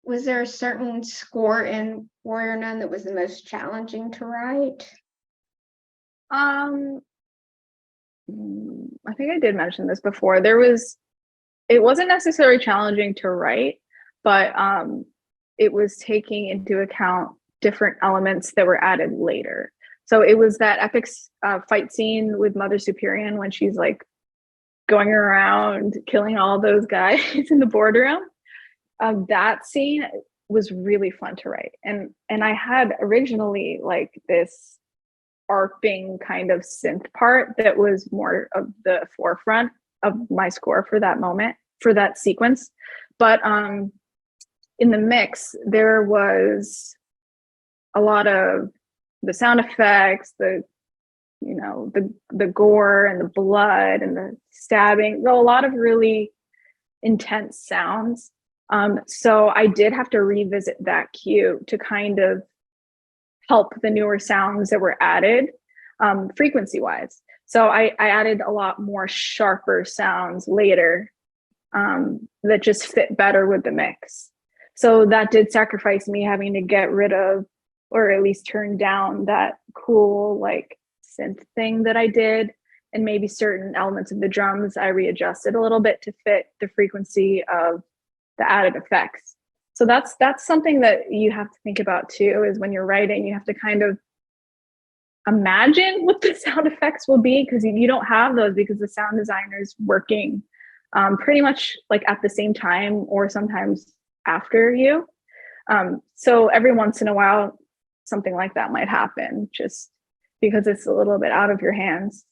Was there a certain score in Warrior Nun that was the most challenging to write? I think I did mention this before. It wasn't necessarily challenging to write, but it was taking into account different elements that were added later. So it was that epic fight scene with Mother Superior when she's like going around killing all those guys in the boardroom. That scene was really fun to write, and I had originally like this arping kind of synth part that was more of the forefront of my score for that moment, for that sequence. But in the mix, there was a lot of the sound effects, the gore and the blood and the stabbing, a lot of really intense sounds. So I did have to revisit that cue to kind of help the newer sounds that were added frequency wise. So I added a lot more sharper sounds later that just fit better with the mix. So that did sacrifice me having to get rid of, or at least turn down, that cool like synth thing that I did. And maybe certain elements of the drums I readjusted a little bit to fit the frequency of the added effects. So that's something that you have to think about too, is when you're writing, you have to kind of imagine what the sound effects will be, because you don't have those, because the sound designer is working pretty much like at the same time or sometimes after you. So every once in a while, something like that might happen just because it's a little bit out of your hands.